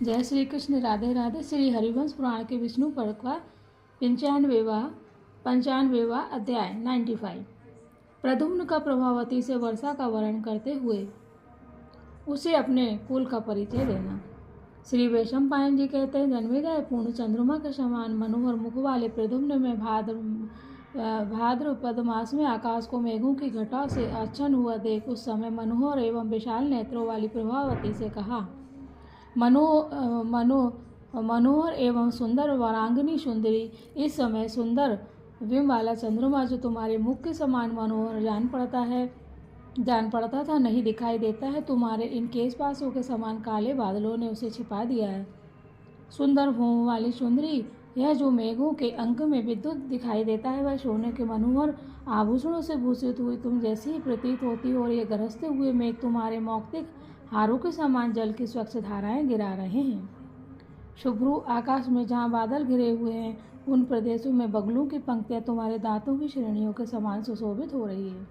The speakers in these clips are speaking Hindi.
जय श्री कृष्ण, राधे राधे। श्री हरिवंश पुराण के विष्णु पर्व का 95वां अध्याय 95। प्रद्युम्न का प्रभावती से वर्षा का वर्णन करते हुए उसे अपने कुल का परिचय देना। श्री वैशंपायन जी कहते हैं, जन्मेजय पूर्ण चंद्रमा के समान मनोहर मुख वाले प्रद्युम्न में भाद्रपद मास में आकाश को मेघों की घटा से आच्छन्न हुआ देख उस समय मनोहर एवं विशाल नेत्रों वाली प्रभावती से कहा, मनोहर एवं सुंदर वरांगनी सुंदरी, इस समय सुंदर विम वाला चंद्रमा जो तुम्हारे मुख के समान मनोहर जान पड़ता था नहीं दिखाई देता है। तुम्हारे इन केश पासों के समान काले बादलों ने उसे छिपा दिया है। सुंदर भूम वाली सुंदरी, यह जो मेघों के अंक में विद्युत दिखाई देता है वह सोने के मनोहर आभूषणों से भूषित हुई तुम जैसी ही प्रतीत होती हो, और ये गरजते हुए मेघ तुम्हारे मौक्तिक हारों के समान जल की स्वच्छ धाराएं गिरा रहे हैं। शुभ्रू आकाश में जहाँ बादल घिरे हुए हैं उन प्रदेशों में बगलों की पंक्तियां तुम्हारे दांतों की श्रेणियों के समान सुशोभित हो रही है।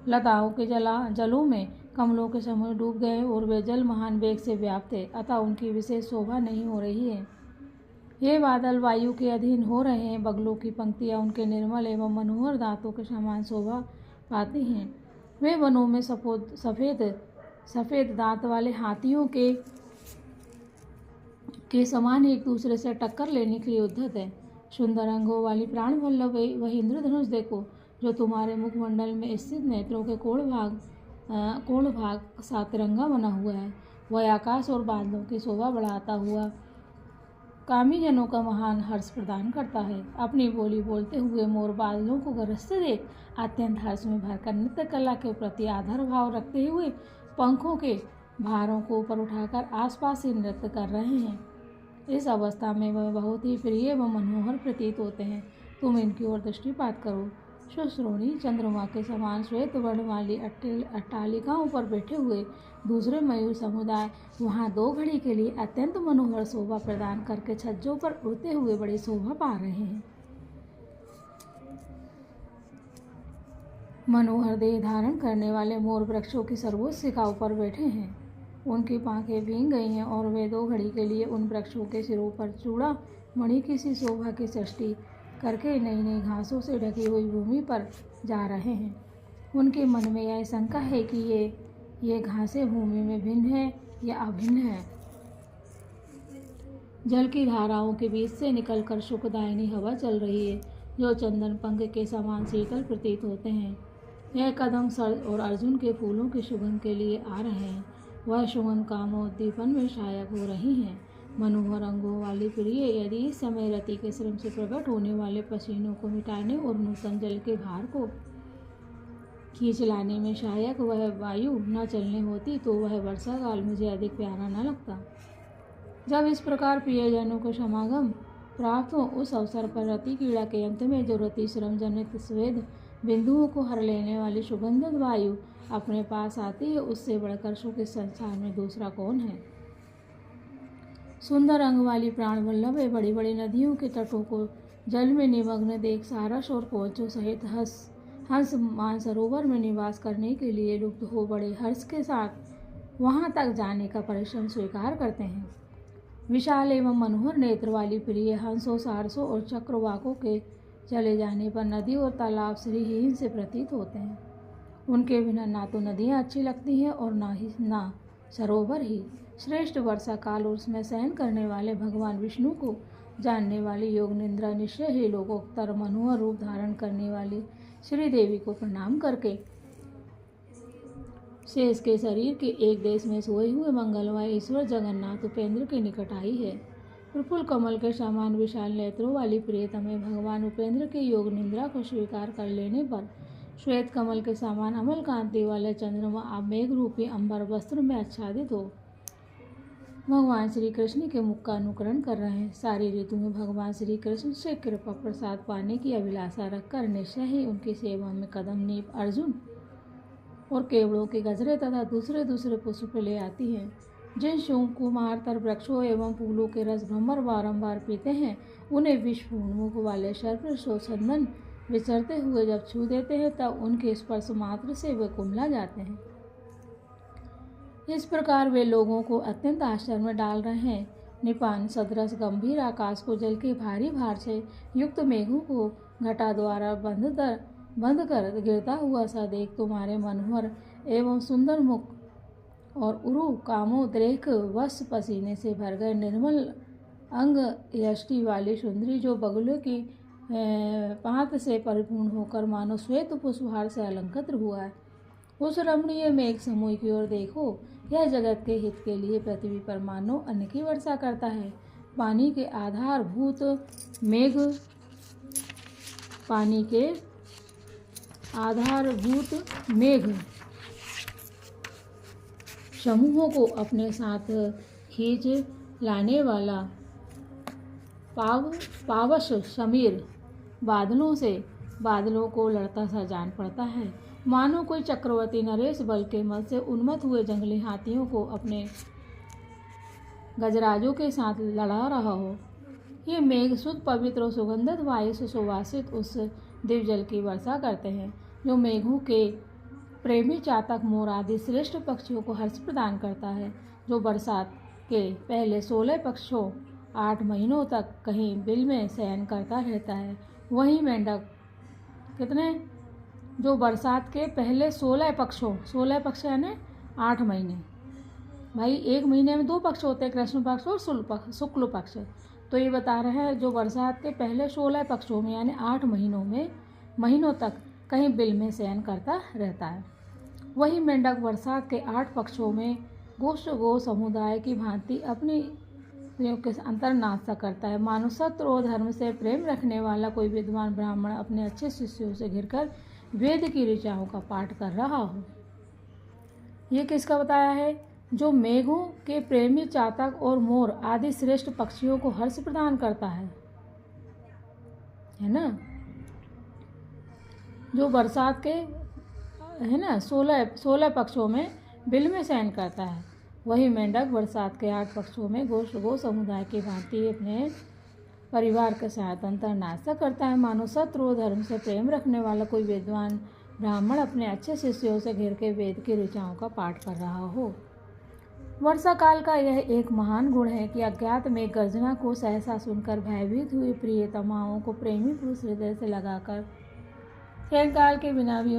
लताओं के जलों में कमलों के समूह डूब गए और वे जल महान वेग से व्याप्त है, अतः उनकी विशेष शोभा नहीं हो रही है। ये बादल वायु के अधीन हो रहे हैं, बगलों की पंक्तियां उनके निर्मल एवं मनोहर दांतों के समान शोभा पाती हैं। वे वनों में सफ़ेद दांत वाले हाथियों के समान एक दूसरे से टक्कर लेने के लिए उद्धत है। सुंदर अंगों वाली प्राण वल्लभ वह इंद्रधनुष देखो जो तुम्हारे मुखमंडल में स्थित नेत्रों के कोण भाग सा तिरंगा बना हुआ है। वह आकाश और बादलों की शोभा बढ़ाता हुआ कामी जनों का महान हर्ष प्रदान करता है। अपनी बोली बोलते हुए मोर बादलों को गरजते देख अत्यंत हर्ष में भरकर नृत्य कला के प्रति आदर भाव रखते हुए पंखों के भारों को ऊपर उठाकर आसपास ही नृत्य कर रहे हैं। इस अवस्था में वह बहुत ही प्रिय व मनोहर प्रतीत होते हैं। तुम इनकी ओर दृष्टिपात करो। सुश्रोणी चंद्रमा के समान श्वेत वर्ण वाली अट्टालिकाओं पर बैठे हुए दूसरे मयूर समुदाय वहां दो घड़ी के लिए अत्यंत मनोहर शोभा प्रदान करके छज्जों पर उड़ते हुए बड़ी शोभा पा रहे हैं। मनोहर देह धारण करने वाले मोर वृक्षों की सर्वोच्च शिखाओं पर बैठे हैं। उनकी पांखें भींग गई हैं और वे दो घड़ी के लिए उन वृक्षों के सिरों पर चूड़ा मणि की सी शोभा की सृष्टि करके नई नई घासों से ढकी हुई भूमि पर जा रहे हैं। उनके मन में यह शंका है कि ये घासें भूमि में भिन्न है या अभिन्न है। जल की धाराओं के बीच से निकलकर सुखदायिनी हवा चल रही है जो चंदन पंख के समान शीतल प्रतीत होते हैं। यह कदम सर और अर्जुन के फूलों की सुगंध के लिए आ रहे हैं। वह सुगंध कामोद्दीपन में सहायक हो रही हैं। मनोहर अंगों वाली प्रिय, यदि इस समय रति के श्रम से प्रकट होने वाले पसीनों को मिटाने और नूतन जल के भार को खींच लाने में सहायक वह वायु न चलने होती तो वह वर्षा काल मुझे अधिक प्यारा न लगता। जब इस प्रकार प्रियजनों को समागम प्राप्त हो उस अवसर पर रति क्रीड़ा के अंत में जो रति श्रम जनित स्वेद बिंदुओं को हर लेने वाली सुगंधित वायु अपने पास आती है, उससे बढ़कर सुख इस संसार में दूसरा कौन है। सुंदर अंग वाली प्राण वल्लभ बड़ी बड़ी नदियों के तटों को जल में निमग्न देख सारस और कोचों सहित हंस मानसरोवर में निवास करने के लिए लुप्त हो बड़े हर्ष के साथ वहां तक जाने का परिश्रम स्वीकार करते हैं। विशाल एवं मनोहर नेत्र वाली प्रिय हंसों, सारसों और चक्रवाकों के चले जाने पर नदी और तालाब श्रीहीन से प्रतीत होते हैं। उनके बिना ना तो नदियाँ अच्छी लगती हैं और ना सरोवर ही। श्रेष्ठ वर्षा काल और उसमें शयन करने वाले भगवान विष्णु को जानने वाली योग निंद्रा निश्चय ही लोकोत्तर मनोहर रूप धारण करने वाली श्री देवी को प्रणाम करके शेष के शरीर के एक देश में सोए हुए मंगलमय ईश्वर जगन्नाथ उपेंद्र के निकट आई है। प्रफुल्ल कमल के समान विशाल नेत्रों वाली प्रियतमे भगवान उपेंद्र के योग निंद्रा को स्वीकार कर लेने पर श्वेत कमल के समान अमल कांति वाले चंद्रमा आप मेघ रूपी अंबर वस्त्र में आच्छादित हो भगवान श्री कृष्ण के मुख का अनुकरण कर रहे हैं। सारी ऋतु में भगवान श्री कृष्ण से कृपा प्रसाद पाने की अभिलाषा रखकर निश्चय ही उनकी सेवा में कदम नीप अर्जुन और केवड़ों के गजरे तथा दूसरे पुष्प ले आती हैं। जिन सुकुमार तर वृक्षों एवं फूलों के रस भ्रमर बारंबार पीते हैं उन्हें विश्वमुख वाले सर्प चंदन विचरते हुए जब छू देते हैं तब उनके स्पर्श मात्र से वे कुम्हला जाते हैं। इस प्रकार वे लोगों को अत्यंत आश्चर्य में डाल रहे हैं। निपान सदृश गंभीर आकाश को जल के भारी भार से युक्त मेघों को घटा द्वारा बंद कर गिरता हुआ सा देख तुम्हारे मनोहर एवं सुंदर मुख और उरु कामोद्रेक वश पसीने से भर गए निर्मल अंग यष्टि वाली सुंदरी जो बगलों की पात से परिपूर्ण होकर मानो श्वेत पुष्पहार से अलंकृत हुआ है, उस रमणीय मेघ समूह की ओर देखो। यह जगत के हित के लिए पृथ्वी पर मानो अन्न की वर्षा करता है। पानी के आधारभूत मेघ समूहों को अपने साथ खींच लाने वाला पावश समीर बादलों को लड़ता सा जान पड़ता है, मानो कोई चक्रवर्ती नरेश बल के मद से उन्मत्त हुए जंगली हाथियों को अपने गजराजों के साथ लड़ा रहा हो। ये मेघ शुद्ध पवित्र और सुगंधित वायु से सुवासित उस दिव्य जल की वर्षा करते हैं जो मेघों के प्रेमी चातक मोर आदि श्रेष्ठ पक्षियों को हर्ष प्रदान करता है। जो बरसात के पहले 16 पक्षों 8 महीनों तक कहीं बिल में शयन करता रहता है, वही मेंढक जो बरसात के पहले 16 पक्ष यानी 8 महीने, भाई एक महीने में 2 पक्ष होते हैं, कृष्ण पक्ष और शुक्ल पक्ष। तो ये बता रहे हैं जो बरसात के पहले 16 पक्षों में यानी 8 महीनों तक कहीं बिल में शयन करता रहता है, वही मेंढक बरसात के 8 पक्षों में गो समुदाय की भांति अपनी के अंतर नाश्ता करता है, मानो सत्य और धर्म से प्रेम रखने वाला कोई विद्वान ब्राह्मण अपने अच्छे शिष्यों से घिरकर वेद की ऋचाओं का पाठ कर रहा हो। ये किसका बताया है? जो मेघों के प्रेमी चातक और मोर आदि श्रेष्ठ पक्षियों को हर्ष प्रदान करता है ना, जो बरसात के 16 पक्षों में बिल में शयन करता है, वही मेंढक बरसात के 8 पक्षों में गो समुदाय की भांति अपने परिवार के साथ अंतर नाश्ता करता है, मानो सत्य और धर्म से प्रेम रखने वाला कोई विद्वान ब्राह्मण अपने अच्छे शिष्यों से घिर के वेद की ऋचाओं का पाठ कर रहा हो। वर्षा काल का यह एक महान गुण है कि अज्ञात में गर्जना को सहसा सुनकर भयभीत हुई प्रियतमाओं को प्रेमी पुरुष हृदय से लगाकर क्षणकाल के बिना भी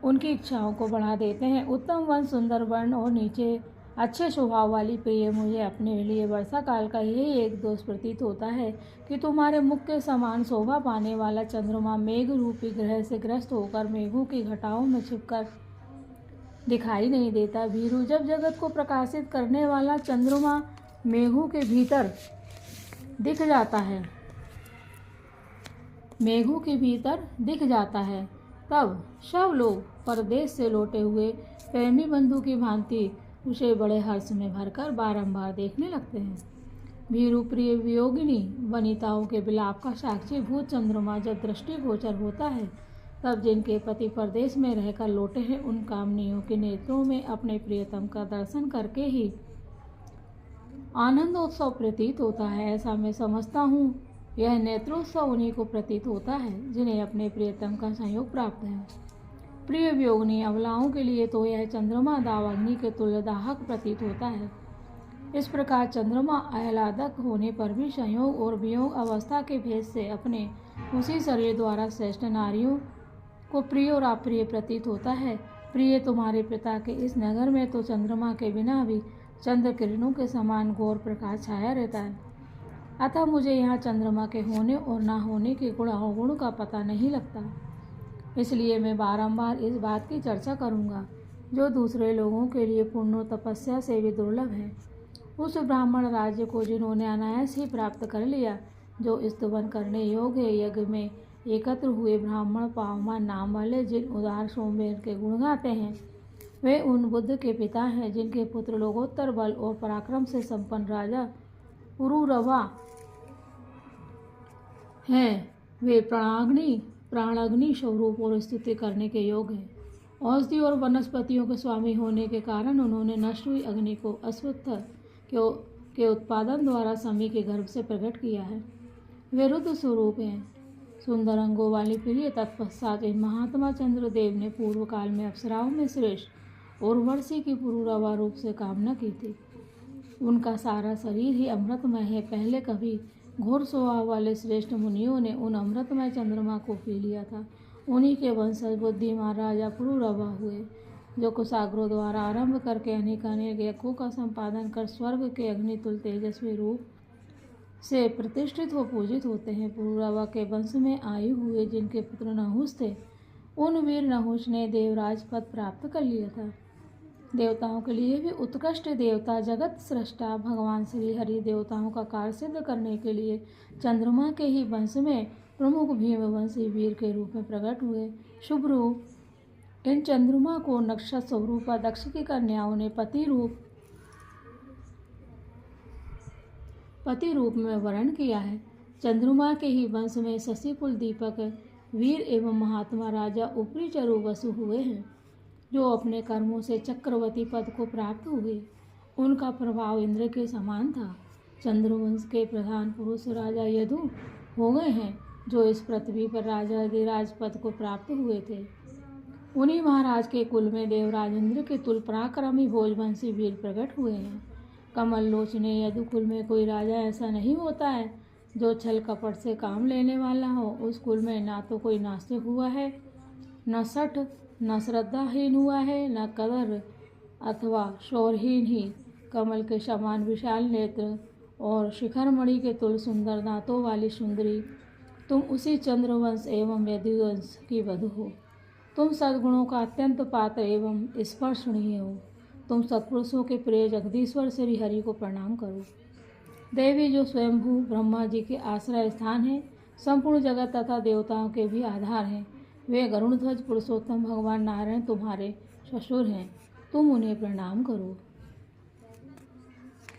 उनकी इच्छाओं को बढ़ा देते हैं। उत्तम वन, सुंदर वर्ण और नीचे अच्छे स्वभाव वाली प्रिय, मुझे अपने लिए वर्षा काल का यही एक दोष प्रतीत होता है कि तुम्हारे मुख के समान शोभा पाने वाला चंद्रमा मेघ रूपी ग्रह से ग्रस्त होकर मेघों की घटाओं में छिपकर दिखाई नहीं देता। भीरू, जब जगत को प्रकाशित करने वाला चंद्रमा मेघों के भीतर दिख जाता है, तब सब लोग परदेश से लौटे हुए प्रेमी बंधु की भांति उसे बड़े हर्ष में भरकर बारंबार देखने लगते हैं। भीरू, प्रिय वियोगिनी वनिताओं के विलाप का साक्षी भूत चंद्रमा जब दृष्टिगोचर होता है, तब जिनके पति परदेश में रहकर लौटे हैं उन कामनियों के नेत्रों में अपने प्रियतम का दर्शन करके ही आनंदोत्सव प्रतीत होता है। ऐसा मैं समझता हूँ, यह नेत्रोत्सव उन्हीं को प्रतीत होता है जिन्हें अपने प्रियतम का संयोग प्राप्त है। प्रिय वियोगिनी अबलाओं के लिए तो यह चंद्रमा दावाग्नि के तुल्य दाहक प्रतीत होता है। इस प्रकार चंद्रमा आह्लादक होने पर भी संयोग और वियोग अवस्था के भेद से अपने उसी शरीर द्वारा श्रेष्ठ नारियों को प्रिय और अप्रिय प्रतीत होता है। प्रिय, तुम्हारे पिता के इस नगर में तो चंद्रमा के बिना भी चंद्र किरणों के समान गौर प्रकाश छाया रहता है, अतः मुझे यहाँ चंद्रमा के होने और ना होने के गुण अवगुण का पता नहीं लगता। इसलिए मैं बारंबार इस बात की चर्चा करूँगा जो दूसरे लोगों के लिए पुण्य और तपस्या से भी दुर्लभ है। उस ब्राह्मण राज्य को जिन्होंने अनायास ही प्राप्त कर लिया, जो स्तवन करने योग्य है। यज्ञ में एकत्र हुए ब्राह्मण पावमान नाम वाले जिन उदार सोमवेर के गुण गाते हैं, वे उन बुद्ध के पिता हैं जिनके पुत्र लोकोत्तर बल और पराक्रम से संपन्न राजा पुरुरवा हैं। वे प्राणाग्नि स्वरूप और स्तुति करने के योग्य हैं। औषधि और वनस्पतियों के स्वामी होने के कारण उन्होंने नष्ट हुई अग्नि को अश्वत्थ के उत्पादन द्वारा समी के गर्भ से प्रकट किया है। वे रुद्र स्वरूप हैं। सुंदर अंगों वाली प्रिय, तत्पश्चात इन महात्मा चंद्रदेव ने पूर्व काल में अप्सराओं में श्रेष्ठ उर्वशी की पुरूरवा रूप से कामना की थी। उनका सारा शरीर ही अमृतमय है। पहले कभी घोर स्वभाव वाले श्रेष्ठ मुनियों ने उन अमृतमय चंद्रमा को पी लिया था। उन्हीं के वंशज बुद्धिमान राजा पुरूरवा हुए, जो कुशाग्रों द्वारा आरंभ करके अनेकानेक यज्ञों का संपादन कर स्वर्ग के अग्नितुल तेजस्वी रूप से प्रतिष्ठित हो पूजित होते हैं। पुरूरवा के वंश में आयु हुए जिनके पुत्र नहुष थे, उन वीर नहुष ने देवराज पद प्राप्त कर लिया था। देवताओं के लिए भी उत्कृष्ट देवता जगत सृष्टा भगवान श्री हरि देवताओं का कार्य सिद्ध करने के लिए चंद्रमा के ही वंश में प्रमुख भीमवंशी वीर के रूप में प्रकट हुए। शुभ रूप इन चंद्रमा को नक्षत्र स्वरूपा दक्ष की कन्याओं ने पति रूप में वर्ण किया है। चंद्रमा के ही वंश में शशिकुल दीपक वीर एवं महात्मा राजा ऊपरी चरु वसु हुए हैं, जो अपने कर्मों से चक्रवर्ती पद को प्राप्त हुए। उनका प्रभाव इंद्र के समान था। चंद्रवंश के प्रधान पुरुष राजा यदु हो गए हैं, जो इस पृथ्वी पर राजा अधिराज पद को प्राप्त हुए थे। उन्हीं महाराज के कुल में देवराज इंद्र के तुल पराक्रमी भोजवंशी वीर प्रकट हुए हैं। कमल लोचने यदु कुल में कोई राजा ऐसा नहीं होता है जो छल कपट से काम लेने वाला हो। उस कुल में ना तो कोई नास्तिक हुआ है, न सठ, न श्रद्धाहीन हुआ है, न कदर अथवा शौरहीन ही। कमल के समान विशाल नेत्र और शिखरमणि के तुल सुंदर दांतों वाली सुंदरी तुम उसी चंद्रवंश एवं यदुवंश की वधू हो। तुम सद्गुणों का अत्यंत पात्र एवं स्पर्शनीय हो। तुम सत्पुरुषों के प्रिय जगदीश्वर श्री हरि को प्रणाम करो। देवी, जो स्वयंभू ब्रह्मा जी के आश्रय स्थान है, संपूर्ण जगत तथा देवताओं के भी आधार हैं, वे गरुड़ध्वज पुरुषोत्तम भगवान नारायण तुम्हारे ससुर हैं। तुम उन्हें प्रणाम करो।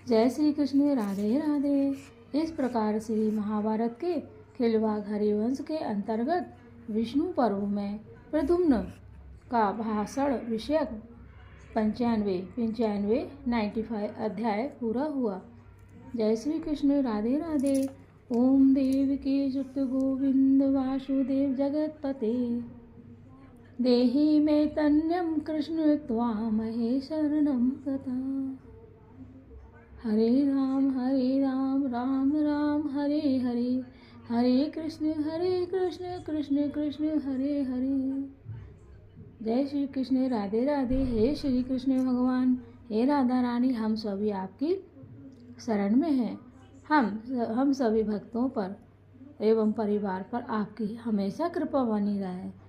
जय श्री कृष्ण। राधे राधे। इस प्रकार श्री महाभारत के खिलवाड़ हरिवंश के अंतर्गत विष्णु पर्व में प्रद्युम्न का भाषण विषयक 95 अध्याय पूरा हुआ। जय श्री कृष्ण। राधे राधे। ओम देवकी सुत गोविंद वासुदेव जगतपते देहि मे तन्यम कृष्ण त्वामहे शरणं गता। हरे राम राम राम हरे हरे, हरे कृष्ण कृष्ण कृष्ण हरे हरे। जय श्री कृष्ण। राधे राधे। हे श्री कृष्ण भगवान, हे राधा रानी, हम सभी आपकी शरण में हैं। हम सभी भक्तों पर एवं परिवार पर आपकी हमेशा कृपा बनी रहे।